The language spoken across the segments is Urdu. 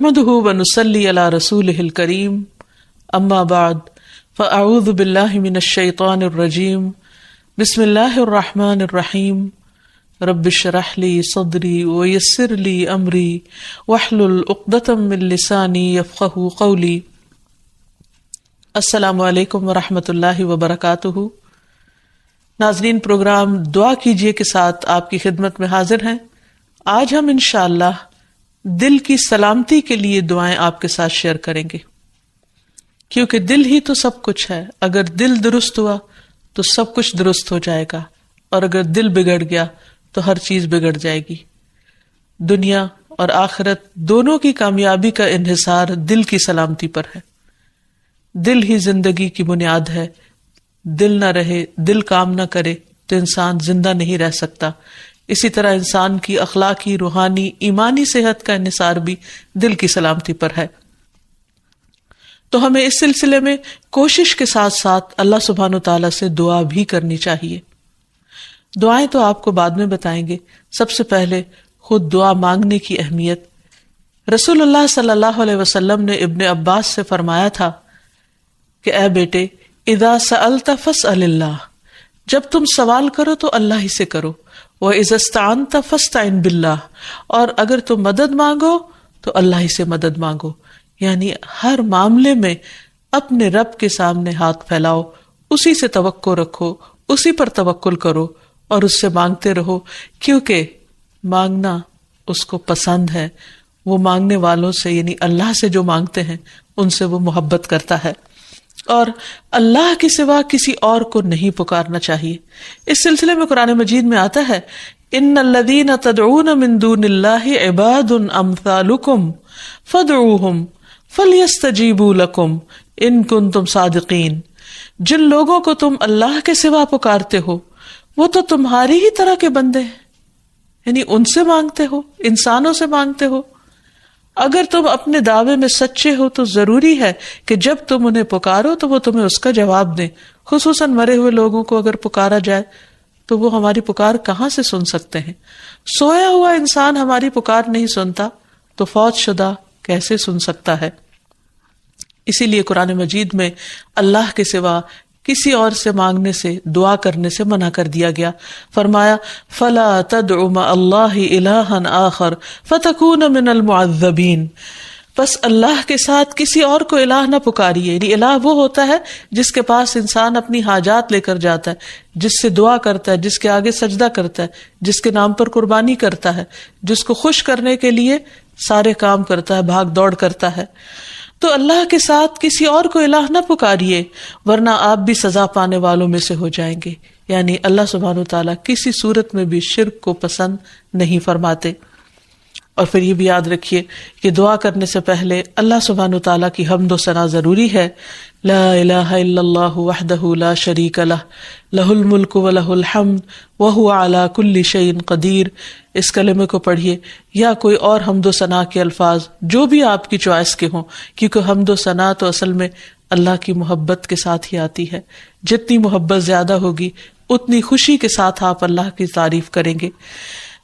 نحمده ونصلي على رسوله الكريم اما بعد فاعوذ بالله من الشيطان الرجيم بسم الله الرحمن الرحيم رب اشرح لي صدري ويسر لي امري واحلل عقدة من لساني يفقهوا قولي. السلام علیکم ورحمۃ اللہ وبرکاتہ. ناظرین، پروگرام دعا کیجیے کے ساتھ آپ کی خدمت میں حاضر ہیں. آج ہم انشاءاللہ دل کی سلامتی کے لیے دعائیں آپ کے ساتھ شیئر کریں گے، کیونکہ دل ہی تو سب کچھ ہے. اگر دل درست ہوا تو سب کچھ درست ہو جائے گا، اور اگر دل بگڑ گیا تو ہر چیز بگڑ جائے گی. دنیا اور آخرت دونوں کی کامیابی کا انحصار دل کی سلامتی پر ہے. دل ہی زندگی کی بنیاد ہے. دل نہ رہے، دل کام نہ کرے تو انسان زندہ نہیں رہ سکتا. اسی طرح انسان کی اخلاقی، روحانی، ایمانی صحت کا انحصار بھی دل کی سلامتی پر ہے. تو ہمیں اس سلسلے میں کوشش کے ساتھ ساتھ اللہ سبحانہ و تعالیٰ سے دعا بھی کرنی چاہیے. دعائیں تو آپ کو بعد میں بتائیں گے. سب سے پہلے خود دعا مانگنے کی اہمیت. رسول اللہ صلی اللہ علیہ وسلم نے ابن عباس سے فرمایا تھا کہ اے بیٹے، اذا سألت فاسأل اللہ، جب تم سوال کرو تو اللہ ہی سے کرو. وَإِذَا اسْتَعَنْتَ فَاسْتَعِنْ بِاللَّهِ، اور اگر تم مدد مانگو تو اللہ ہی سے مدد مانگو. یعنی ہر معاملے میں اپنے رب کے سامنے ہاتھ پھیلاؤ، اسی سے توقع رکھو، اسی پر توکل کرو اور اس سے مانگتے رہو، کیونکہ مانگنا اس کو پسند ہے. وہ مانگنے والوں سے، یعنی اللہ سے جو مانگتے ہیں ان سے وہ محبت کرتا ہے، اور اللہ کے سوا کسی اور کو نہیں پکارنا چاہیے. اس سلسلے میں قرآن مجید میں آتا ہے، ان الذین تدعون من دون اللہ عباد امثالکم فادعوہم فلیستجیبوا لکم ان کنتم صادقین. جن لوگوں کو تم اللہ کے سوا پکارتے ہو وہ تو تمہاری ہی طرح کے بندے ہیں، یعنی ان سے مانگتے ہو، انسانوں سے مانگتے ہو. اگر تم اپنے دعوے میں سچے ہو تو ضروری ہے کہ جب تم انہیں پکارو تو وہ تمہیں اس کا جواب دیں. خصوصاً مرے ہوئے لوگوں کو اگر پکارا جائے تو وہ ہماری پکار کہاں سے سن سکتے ہیں؟ سویا ہوا انسان ہماری پکار نہیں سنتا تو فوت شدہ کیسے سن سکتا ہے؟ اسی لیے قرآن مجید میں اللہ کے سوا کسی اور سے مانگنے سے، دعا کرنے سے منع کر دیا گیا. فرمایا فَلَا تَدْعُ مَعَ اللَّهِ إِلَٰهًا آخر فَتَكُونَ مِنَ الْمُعَذَّبِينَ. بس اللہ کے ساتھ کسی اور کو الہ نہ پکاریے. یعنی الہ وہ ہوتا ہے جس کے پاس انسان اپنی حاجات لے کر جاتا ہے، جس سے دعا کرتا ہے، جس کے آگے سجدہ کرتا ہے، جس کے نام پر قربانی کرتا ہے، جس کو خوش کرنے کے لیے سارے کام کرتا ہے، بھاگ دوڑ کرتا ہے. تو اللہ کے ساتھ کسی اور کو الہ نہ پکاریے، ورنہ آپ بھی سزا پانے والوں میں سے ہو جائیں گے. یعنی اللہ سبحانہ وتعالیٰ کسی صورت میں بھی شرک کو پسند نہیں فرماتے. اور پھر یہ بھی یاد رکھیے کہ دعا کرنے سے پہلے اللہ سبحانہ وتعالیٰ کی حمد و ثنا ضروری ہے. لا الہ الا اللہ وحدہ لا شریک لہ لہ الملک ولہ الحمد وہو علی کل شیء قدیر. اس کلمے کو پڑھیے یا کوئی اور حمد و ثنا کے الفاظ جو بھی آپ کی چوائس کے ہوں، کیونکہ حمد و ثنا تو اصل میں اللہ کی محبت کے ساتھ ہی آتی ہے. جتنی محبت زیادہ ہوگی اتنی خوشی کے ساتھ آپ اللہ کی تعریف کریں گے.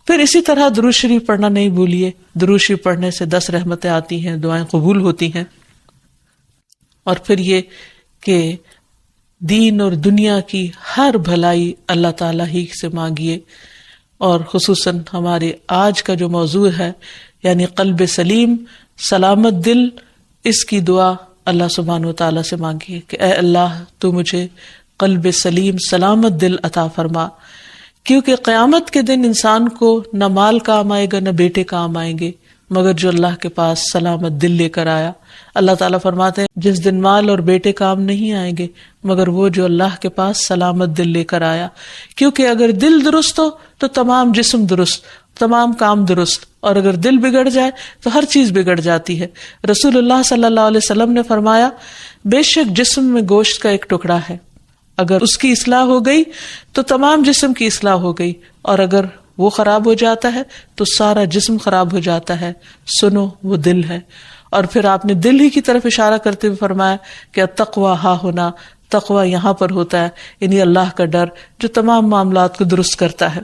پھر اسی طرح درود شریف پڑھنا نہیں بھولیے. درود شریف پڑھنے سے 10 رحمتیں آتی ہیں، دعائیں قبول ہوتی ہیں. اور پھر یہ کہ دین اور دنیا کی ہر بھلائی اللہ تعالیٰ ہی سے مانگیے. اور خصوصاً ہمارے آج کا جو موضوع ہے، یعنی قلب سلیم، سلامت دل، اس کی دعا اللہ سبحانہ و تعالیٰ سے مانگیے کہ اے اللہ تو مجھے قلب سلیم، سلامت دل عطا فرما. کیونکہ قیامت کے دن انسان کو نہ مال کام آئے گا، نہ بیٹے کام آئیں گے، مگر جو اللہ کے پاس سلامت دل لے کر آیا. اللہ تعالیٰ فرماتے ہیں جس دن مال اور بیٹے کام نہیں آئیں گے مگر وہ جو اللہ کے پاس سلامت دل لے کر آیا. کیونکہ اگر دل درست ہو تو تمام جسم درست، تمام کام درست، اور اگر دل بگڑ جائے تو ہر چیز بگڑ جاتی ہے. رسول اللہ صلی اللہ علیہ وسلم نے فرمایا بے شک جسم میں گوشت کا ایک ٹکڑا ہے، اگر اس کی اصلاح ہو گئی تو تمام جسم کی اصلاح ہو گئی، اور اگر وہ خراب ہو جاتا ہے تو سارا جسم خراب ہو جاتا ہے. سنو وہ دل ہے. اور پھر آپ نے دل ہی کی طرف اشارہ کرتے ہوئے فرمایا کہ التقویٰ ہا ہونا، تقویٰ یہاں پر ہوتا ہے، یعنی اللہ کا ڈر جو تمام معاملات کو درست کرتا ہے.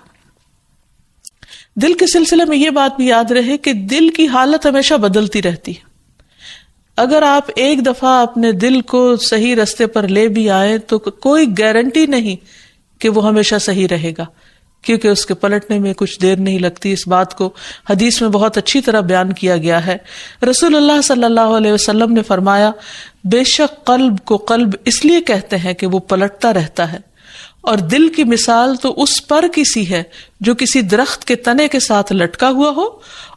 دل کے سلسلے میں یہ بات بھی یاد رہے کہ دل کی حالت ہمیشہ بدلتی رہتی ہے. اگر آپ ایک دفعہ اپنے دل کو صحیح رستے پر لے بھی آئے تو کوئی گارنٹی نہیں کہ وہ ہمیشہ صحیح رہے گا، کیونکہ اس کے پلٹنے میں کچھ دیر نہیں لگتی. اس بات کو حدیث میں بہت اچھی طرح بیان کیا گیا ہے. رسول اللہ صلی اللہ علیہ وسلم نے فرمایا، بے شک قلب کو قلب اس لیے کہتے ہیں کہ وہ پلٹتا رہتا ہے، اور دل کی مثال تو اس پر کی سی ہے جو کسی درخت کے تنے کے ساتھ لٹکا ہوا ہو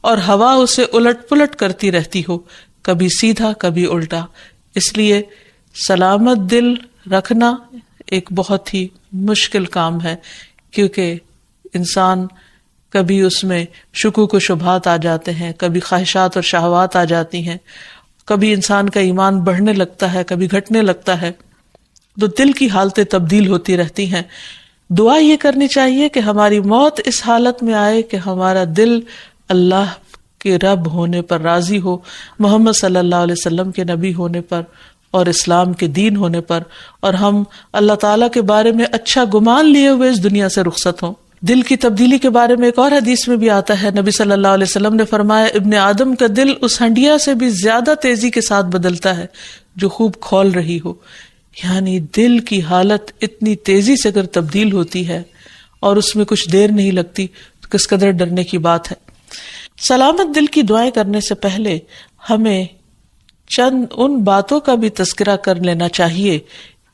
اور ہوا اسے الٹ پلٹ کرتی رہتی ہو، کبھی سیدھا کبھی الٹا. اس لیے سلامت دل رکھنا ایک بہت ہی مشکل کام ہے، کیونکہ انسان کبھی اس میں شکوک و شبہات آ جاتے ہیں، کبھی خواہشات اور شہوات آ جاتی ہیں، کبھی انسان کا ایمان بڑھنے لگتا ہے، کبھی گھٹنے لگتا ہے. تو دل کی حالتیں تبدیل ہوتی رہتی ہیں. دعا یہ کرنی چاہیے کہ ہماری موت اس حالت میں آئے کہ ہمارا دل اللہ کے رب ہونے پر راضی ہو، محمد صلی اللہ علیہ وسلم کے نبی ہونے پر اور اسلام کے دین ہونے پر، اور ہم اللہ تعالیٰ کے بارے میں اچھا گمان لیے ہوئے اس دنیا سے رخصت ہوں. دل کی تبدیلی کے بارے میں ایک اور حدیث میں بھی آتا ہے، نبی صلی اللہ علیہ وسلم نے فرمایا، ابن آدم کا دل اس ہنڈیا سے بھی زیادہ تیزی کے ساتھ بدلتا ہے جو خوب کھول رہی ہو. یعنی دل کی حالت اتنی تیزی سے اگر تبدیل ہوتی ہے اور اس میں کچھ دیر نہیں لگتی تو کس قدر ڈرنے کی بات ہے. سلامت دل کی دعائیں کرنے سے پہلے ہمیں چند ان باتوں کا بھی تذکرہ کر لینا چاہیے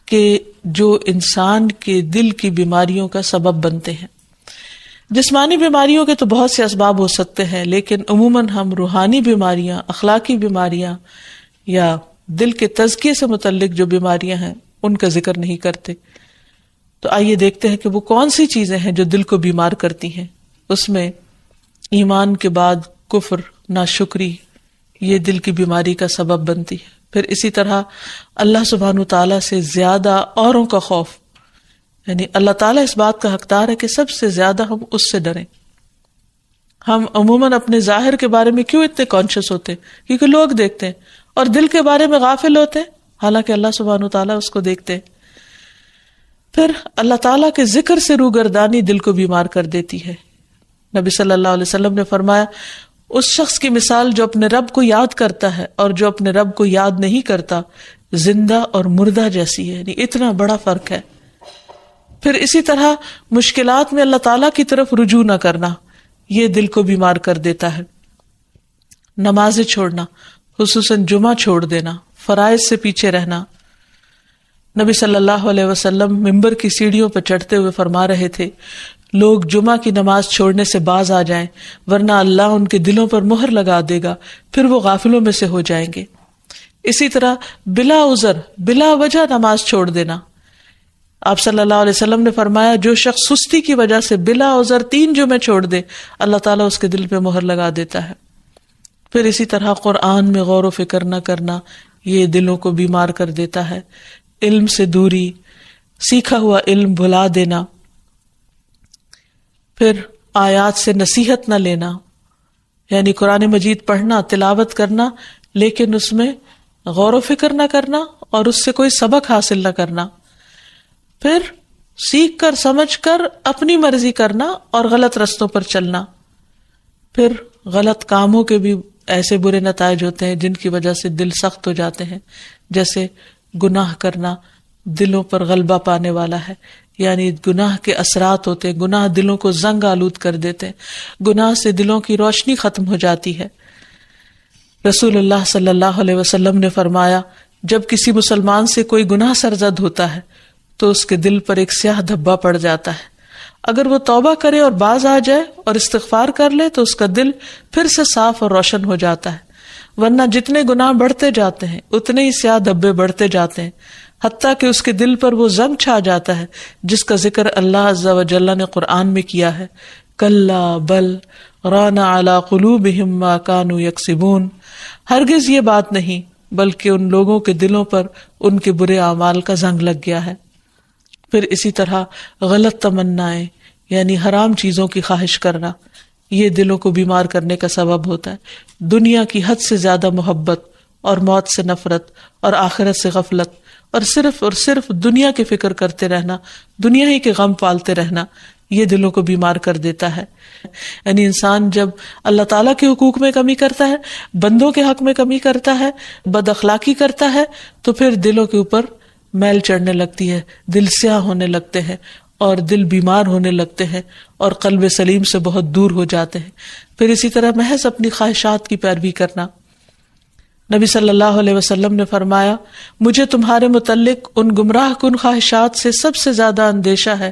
کہ جو انسان کے دل کی بیماریوں کا سبب بنتے ہیں. جسمانی بیماریوں کے تو بہت سے اسباب ہو سکتے ہیں، لیکن عموماً ہم روحانی بیماریاں، اخلاقی بیماریاں یا دل کے تزکیے سے متعلق جو بیماریاں ہیں ان کا ذکر نہیں کرتے. تو آئیے دیکھتے ہیں کہ وہ کون سی چیزیں ہیں جو دل کو بیمار کرتی ہیں. اس میں ایمان کے بعد کفر، ناشکری، یہ دل کی بیماری کا سبب بنتی ہے. پھر اسی طرح اللہ سبحانہ تعالیٰ سے زیادہ اوروں کا خوف، یعنی اللہ تعالیٰ اس بات کا حقدار ہے کہ سب سے زیادہ ہم اس سے ڈریں. ہم عموماً اپنے ظاہر کے بارے میں کیوں اتنے کانشیس ہوتے ہیں؟ کیونکہ لوگ دیکھتے ہیں، اور دل کے بارے میں غافل ہوتے ہیں، حالانکہ اللہ سبحانہ تعالیٰ اس کو دیکھتے ہیں. پھر اللہ تعالیٰ کے ذکر سے روگردانی دل کو بیمار کر دیتی ہے. نبی صلی اللہ علیہ وسلم نے فرمایا، اس شخص کی مثال جو اپنے رب کو یاد کرتا ہے اور جو اپنے رب کو یاد نہیں کرتا زندہ اور مردہ جیسی ہے. یعنی اتنا بڑا فرق ہے. پھر اسی طرح مشکلات میں اللہ تعالیٰ کی طرف رجوع نہ کرنا، یہ دل کو بیمار کر دیتا ہے. نمازیں چھوڑنا، خصوصاً جمعہ چھوڑ دینا، فرائض سے پیچھے رہنا. نبی صلی اللہ علیہ وسلم ممبر کی سیڑھیوں پر چڑھتے ہوئے فرما رہے تھے، لوگ جمعہ کی نماز چھوڑنے سے باز آ جائیں، ورنہ اللہ ان کے دلوں پر مہر لگا دے گا، پھر وہ غافلوں میں سے ہو جائیں گے. اسی طرح بلا عذر، بلا وجہ نماز چھوڑ دینا. آپ صلی اللہ علیہ وسلم نے فرمایا، جو شخص سستی کی وجہ سے بلا عذر 3 جمعے چھوڑ دے، اللہ تعالیٰ اس کے دل پہ مہر لگا دیتا ہے. پھر اسی طرح قرآن میں غور و فکر نہ کرنا، یہ دلوں کو بیمار کر دیتا ہے. علم سے دوری، سیکھا ہوا علم بھلا دینا. پھر آیات سے نصیحت نہ لینا، یعنی قرآن مجید پڑھنا، تلاوت کرنا، لیکن اس میں غور و فکر نہ کرنا اور اس سے کوئی سبق حاصل نہ کرنا. پھر سیکھ کر سمجھ کر اپنی مرضی کرنا اور غلط رستوں پر چلنا. پھر غلط کاموں کے بھی ایسے برے نتائج ہوتے ہیں جن کی وجہ سے دل سخت ہو جاتے ہیں، جیسے گناہ کرنا دلوں پر غلبہ پانے والا ہے. یعنی گناہ کے اثرات ہوتے ہیں، گناہ دلوں کو زنگ آلود کر دیتے ہیں، گناہ سے دلوں کی روشنی ختم ہو جاتی ہے. رسول اللہ صلی اللہ علیہ وسلم نے فرمایا، جب کسی مسلمان سے کوئی گناہ سرزد ہوتا ہے تو اس کے دل پر ایک سیاہ دھبا پڑ جاتا ہے. اگر وہ توبہ کرے اور باز آ جائے اور استغفار کر لے تو اس کا دل پھر سے صاف اور روشن ہو جاتا ہے. ورنہ جتنے گناہ بڑھتے جاتے ہیں اتنے ہی سیاہ دھبے بڑھتے جاتے ہیں، حتیٰ کہ اس کے دل پر وہ زنگ چھا جاتا ہے جس کا ذکر اللہ عز و جل نے قرآن میں کیا ہے، کلا بل ران علی قلوبہم ما کانوا یکسبون. ہرگز یہ بات نہیں، بلکہ ان لوگوں کے دلوں پر ان کے برے اعمال کا زنگ لگ گیا ہے. پھر اسی طرح غلط تمنائیں، یعنی حرام چیزوں کی خواہش کرنا، یہ دلوں کو بیمار کرنے کا سبب ہوتا ہے. دنیا کی حد سے زیادہ محبت اور موت سے نفرت اور آخرت سے غفلت اور صرف دنیا کی فکر کرتے رہنا، دنیا ہی کے غم پالتے رہنا، یہ دلوں کو بیمار کر دیتا ہے. یعنی انسان جب اللہ تعالیٰ کے حقوق میں کمی کرتا ہے، بندوں کے حق میں کمی کرتا ہے، بد اخلاقی کرتا ہے، تو پھر دلوں کے اوپر میل چڑھنے لگتی ہے، دل سیاہ ہونے لگتے ہیں اور دل بیمار ہونے لگتے ہیں اور قلب سلیم سے بہت دور ہو جاتے ہیں. پھر اسی طرح محض اپنی خواہشات کی پیروی کرنا. نبی صلی اللہ علیہ وسلم نے فرمایا، مجھے تمہارے متعلق ان گمراہ کن خواہشات سے سب سے زیادہ اندیشہ ہے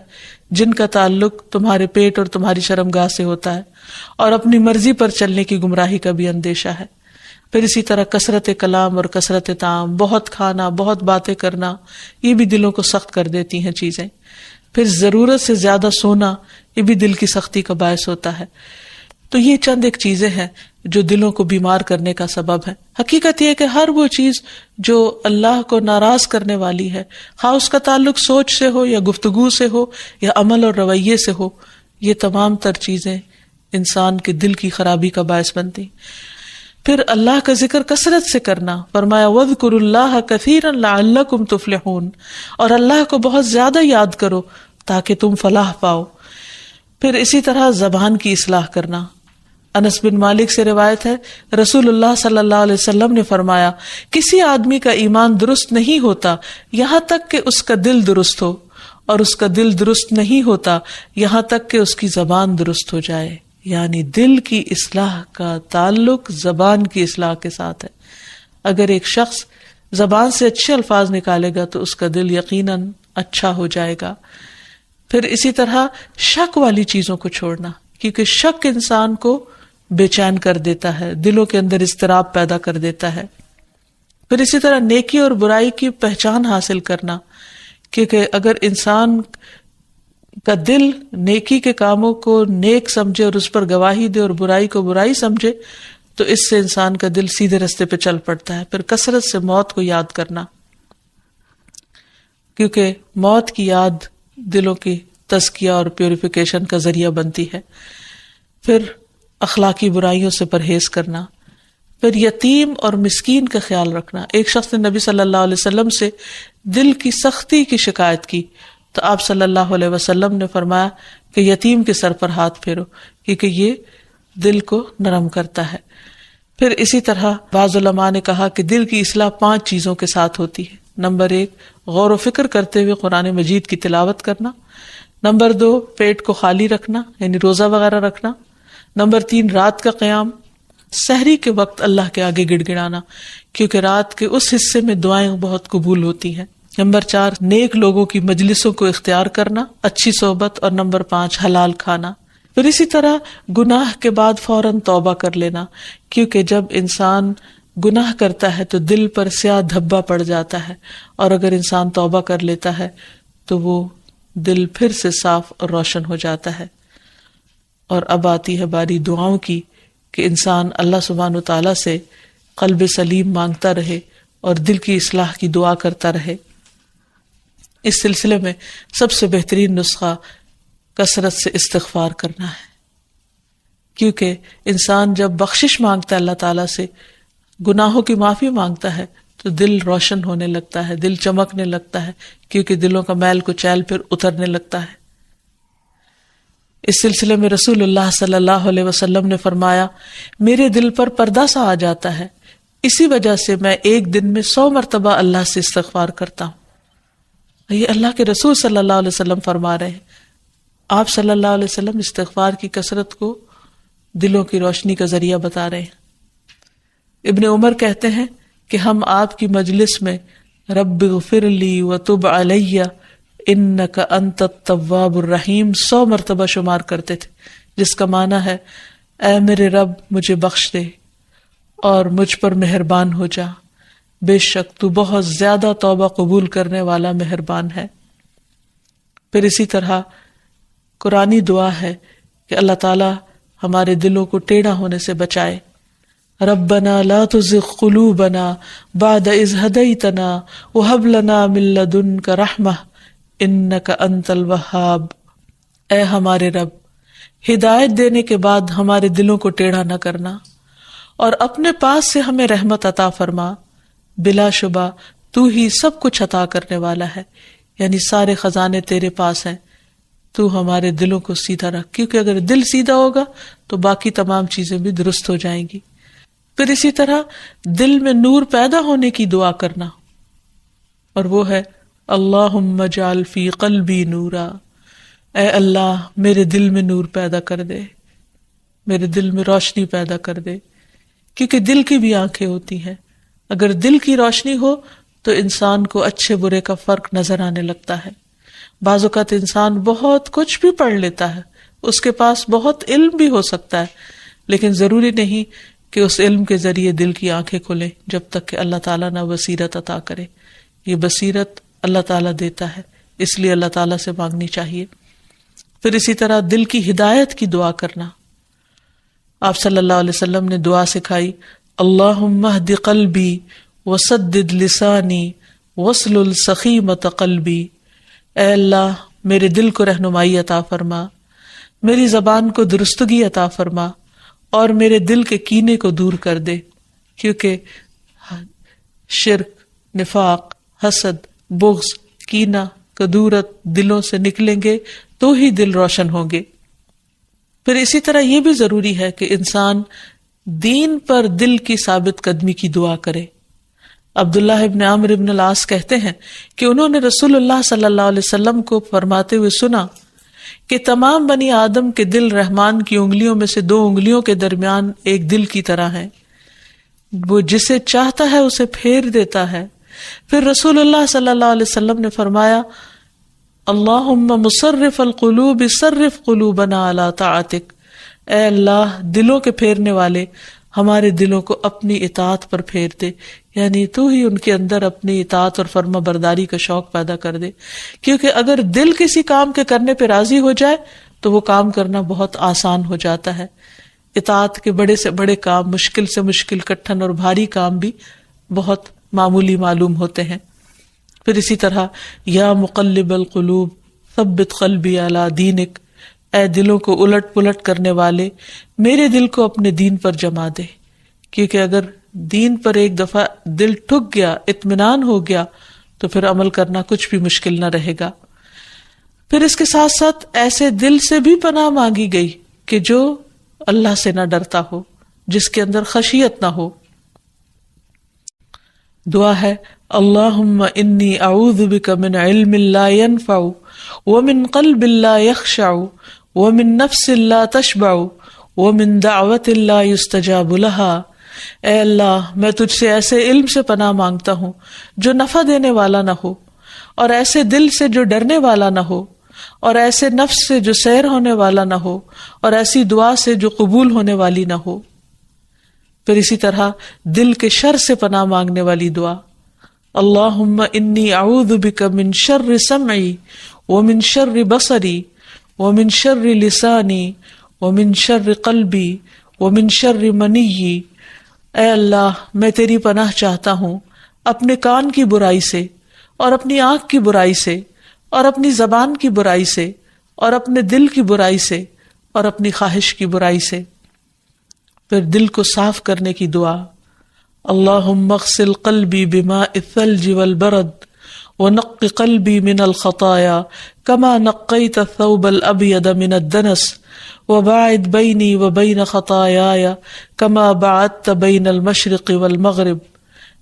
جن کا تعلق تمہارے پیٹ اور تمہاری شرمگاہ سے ہوتا ہے، اور اپنی مرضی پر چلنے کی گمراہی کا بھی اندیشہ ہے. پھر اسی طرح کثرت کلام اور کثرت طعام، بہت کھانا، بہت باتیں کرنا، یہ بھی دلوں کو سخت کر دیتی ہیں چیزیں. پھر ضرورت سے زیادہ سونا، یہ بھی دل کی سختی کا باعث ہوتا ہے. تو یہ چند ایک چیزیں ہیں جو دلوں کو بیمار کرنے کا سبب ہے. حقیقت یہ ہے کہ ہر وہ چیز جو اللہ کو ناراض کرنے والی ہے، خواہ اس کا تعلق سوچ سے ہو یا گفتگو سے ہو یا عمل اور رویے سے ہو، یہ تمام تر چیزیں انسان کے دل کی خرابی کا باعث بنتی. پھر اللہ کا ذکر کثرت سے کرنا. فرمایا وَاذْكُرُوا اللَّهَ كَثِيرًا لَعَلَّكُمْ تُفْلِحُونَ، اور اللہ کو بہت زیادہ یاد کرو تاکہ تم فلاح پاؤ. پھر اسی طرح زبان کی اصلاح کرنا. انس بن مالک سے روایت ہے، رسول اللہ صلی اللہ علیہ وسلم نے فرمایا، کسی آدمی کا ایمان درست نہیں ہوتا یہاں تک کہ اس کا دل درست ہو، اور اس کا دل درست نہیں ہوتا یہاں تک کہ اس کی زبان درست ہو جائے. یعنی دل کی اصلاح کا تعلق زبان کی اصلاح کے ساتھ ہے. اگر ایک شخص زبان سے اچھے الفاظ نکالے گا تو اس کا دل یقیناً اچھا ہو جائے گا. پھر اسی طرح شک والی چیزوں کو چھوڑنا، کیونکہ شک انسان کو بے چین کر دیتا ہے، دلوں کے اندر اضطراب پیدا کر دیتا ہے. پھر اسی طرح نیکی اور برائی کی پہچان حاصل کرنا، کیونکہ اگر انسان کا دل نیکی کے کاموں کو نیک سمجھے اور اس پر گواہی دے اور برائی کو برائی سمجھے تو اس سے انسان کا دل سیدھے رستے پہ چل پڑتا ہے. پھر کثرت سے موت کو یاد کرنا، کیونکہ موت کی یاد دلوں کی تزکیہ اور پیوریفیکیشن کا ذریعہ بنتی ہے. پھر اخلاقی برائیوں سے پرہیز کرنا. پھر یتیم اور مسکین کا خیال رکھنا. ایک شخص نے نبی صلی اللہ علیہ وسلم سے دل کی سختی کی شکایت کی تو آپ صلی اللہ علیہ وسلم نے فرمایا کہ یتیم کے سر پر ہاتھ پھیرو، کیونکہ یہ دل کو نرم کرتا ہے. پھر اسی طرح بعض علماء نے کہا کہ دل کی اصلاح 5 چیزوں کے ساتھ ہوتی ہے. نمبر 1 غور و فکر کرتے ہوئے قرآن مجید کی تلاوت کرنا. نمبر 2 پیٹ کو خالی رکھنا، یعنی روزہ وغیرہ رکھنا. نمبر 3 رات کا قیام، سحری کے وقت اللہ کے آگے گڑ گڑانا، کیونکہ رات کے اس حصے میں دعائیں بہت قبول ہوتی ہیں. نمبر 4 نیک لوگوں کی مجلسوں کو اختیار کرنا، اچھی صحبت. اور نمبر 5 حلال کھانا. پھر اسی طرح گناہ کے بعد فوراً توبہ کر لینا، کیونکہ جب انسان گناہ کرتا ہے تو دل پر سیاہ دھبا پڑ جاتا ہے، اور اگر انسان توبہ کر لیتا ہے تو وہ دل پھر سے صاف اور روشن ہو جاتا ہے. اور اب آتی ہے باری دعاؤں کی کہ انسان اللہ سبحانہ وتعالیٰ سے قلب سلیم مانگتا رہے اور دل کی اصلاح کی دعا کرتا رہے. اس سلسلے میں سب سے بہترین نسخہ کثرت سے استغفار کرنا ہے، کیونکہ انسان جب بخشش مانگتا ہے اللہ تعالیٰ سے، گناہوں کی معافی مانگتا ہے تو دل روشن ہونے لگتا ہے، دل چمکنے لگتا ہے، کیونکہ دلوں کا میل کچیل پھر اترنے لگتا ہے. اس سلسلے میں رسول اللہ صلی اللہ علیہ وسلم نے فرمایا، میرے دل پر پردہ سا آ جاتا ہے، اسی وجہ سے میں ایک دن میں 100 مرتبہ اللہ سے استغفار کرتا ہوں. یہ اللہ کے رسول صلی اللہ علیہ وسلم فرما رہے ہیں. آپ صلی اللہ علیہ وسلم استغفار کی کثرت کو دلوں کی روشنی کا ذریعہ بتا رہے ہیں. ابن عمر کہتے ہیں کہ ہم آپ کی مجلس میں رب اغفر لی وتب علی انک انت التواب الرحیم 100 مرتبہ شمار کرتے تھے، جس کا معنی ہے اے میرے رب مجھے بخش دے اور مجھ پر مہربان ہو جا، بے شک تو بہت زیادہ توبہ قبول کرنے والا مہربان ہے. پھر اسی طرح قرآنی دعا ہے کہ اللہ تعالی ہمارے دلوں کو ٹیڑھا ہونے سے بچائے. ربنا لا تزغ قلوبنا بعد اذ ہدیتنا وہب لنا من لدنک رحمہ انک انت الوہاب. اے ہمارے رب، ہدایت دینے کے بعد ہمارے دلوں کو ٹیڑھا نہ کرنا اور اپنے پاس سے ہمیں رحمت عطا فرما، بلا شبہ تو ہی سب کچھ عطا کرنے والا ہے، یعنی سارے خزانے تیرے پاس ہیں، تو ہمارے دلوں کو سیدھا رکھ، کیونکہ اگر دل سیدھا ہوگا تو باقی تمام چیزیں بھی درست ہو جائیں گی۔ پھر اسی طرح دل میں نور پیدا ہونے کی دعا کرنا، اور وہ ہے اللہم اجعل فی قلبی نورا، اے اللہ میرے دل میں نور پیدا کر دے، میرے دل میں روشنی پیدا کر دے، کیونکہ دل کی بھی آنکھیں ہوتی ہیں، اگر دل کی روشنی ہو تو انسان کو اچھے برے کا فرق نظر آنے لگتا ہے۔ بعض اوقات انسان بہت کچھ بھی پڑھ لیتا ہے، اس کے پاس بہت علم بھی ہو سکتا ہے، لیکن ضروری نہیں کہ اس علم کے ذریعے دل کی آنکھیں کھلیں جب تک کہ اللہ تعالیٰ نہ بصیرت عطا کرے۔ یہ بصیرت اللہ تعالیٰ دیتا ہے، اس لیے اللہ تعالیٰ سے مانگنی چاہیے۔ پھر اسی طرح دل کی ہدایت کی دعا کرنا، آپ صلی اللہ علیہ وسلم نے دعا سکھائی، اللہم اہد قلبی وسدد لسانی واسلل سخیمۃ قلبی، اے اللہ میرے دل کو رہنمائی عطا فرما، میری زبان کو درستگی عطا فرما، اور میرے دل کے کینے کو دور کر دے، کیونکہ شرک، نفاق، حسد، بغض، کینہ، کدورت دلوں سے نکلیں گے تو ہی دل روشن ہوں گے۔ پھر اسی طرح یہ بھی ضروری ہے کہ انسان دین پر دل کی ثابت قدمی کی دعا کرے۔ عبداللہ ابن عمرو ابن العاص کہتے ہیں کہ انہوں نے رسول اللہ صلی اللہ علیہ وسلم کو فرماتے ہوئے سنا کہ تمام بنی آدم کے دل رحمان کی انگلیوں میں سے 2 انگلیوں کے درمیان ایک دل کی طرح ہیں، وہ جسے چاہتا ہے اسے پھیر دیتا ہے۔ پھر رسول اللہ صلی اللہ علیہ وسلم نے فرمایا، اللہم مصرف القلوب صرف قلوبنا علی طاعتک، اے اللہ دلوں کے پھیرنے والے ہمارے دلوں کو اپنی اطاعت پر پھیر دے، یعنی تو ہی ان کے اندر اپنی اطاعت اور فرما برداری کا شوق پیدا کر دے، کیونکہ اگر دل کسی کام کے کرنے پہ راضی ہو جائے تو وہ کام کرنا بہت آسان ہو جاتا ہے۔ اطاعت کے بڑے سے بڑے کام، مشکل سے مشکل، کٹھن اور بھاری کام بھی بہت معمولی معلوم ہوتے ہیں۔ پھر اسی طرح یا مقلب القلوب ثبت قلبی علی دینک، اے دلوں کو الٹ پلٹ کرنے والے میرے دل کو اپنے دین پر جما دے، کیونکہ اگر دین پر ایک دفعہ دل ٹھک گیا، اطمینان ہو گیا، تو پھر عمل کرنا کچھ بھی مشکل نہ رہے گا۔ پھر اس کے ساتھ ساتھ ایسے دل سے بھی پناہ مانگی گئی کہ جو اللہ سے نہ ڈرتا ہو، جس کے اندر خشیت نہ ہو۔ دعا ہے اللہم انی اعوذ بک من علم لا ینفع ومن قلب لا یخشع ومن نفس لا تشبع ومن دعوت لا یستجاب لها، اے اللہ میں تجھ سے ایسے علم سے پناہ مانگتا ہوں جو نفع دینے والا نہ ہو، اور ایسے دل سے جو ڈرنے والا نہ ہو، اور ایسے نفس سے جو سیر ہونے والا نہ ہو، اور ایسی دعا سے جو قبول ہونے والی نہ ہو۔ پھر اسی طرح دل کے شر سے پناہ مانگنے والی دعا، اللہم انی اعوذ بک من شر سمعی ومن شر بصری ومن شر لسانی ومن شر قلبی ومن شر منی، اے اللہ میں تیری پناہ چاہتا ہوں اپنے کان کی برائی سے، اور اپنی آنکھ کی برائی سے، اور اپنی زبان کی برائی سے، اور اپنے دل کی برائی سے، اور اپنی خواہش کی برائی سے۔ پھر دل کو صاف کرنے کی دعا، اللہم اغسل قلبی بماء الثلج والبرد ونق قلبی من الخطایا کما نقیت الثوب الابید من الدنس وباعد بینی وبین خطایای کما باعدت بین المشرق والمغرب،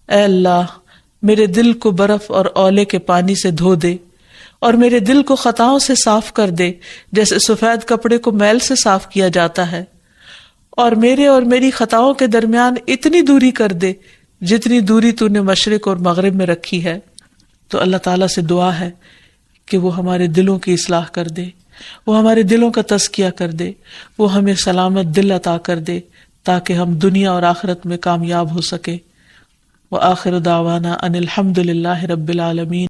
اے اللہ میرے دل کو برف اور اولے کے پانی سے دھو دے، اور میرے دل کو خطاؤں سے صاف کر دے جیسے سفید کپڑے کو میل سے صاف کیا جاتا ہے، اور میرے اور میری خطاؤں کے درمیان اتنی دوری کر دے جتنی دوری تو نے مشرق اور مغرب میں رکھی ہے۔ تو اللہ تعالیٰ سے دعا ہے کہ وہ ہمارے دلوں کی اصلاح کر دے، وہ ہمارے دلوں کا تزکیہ کر دے، وہ ہمیں سلامت دل عطا کر دے تاکہ ہم دنیا اور آخرت میں کامیاب ہو سکے۔ وآخر دعوانا ان الحمد للہ رب العالمین۔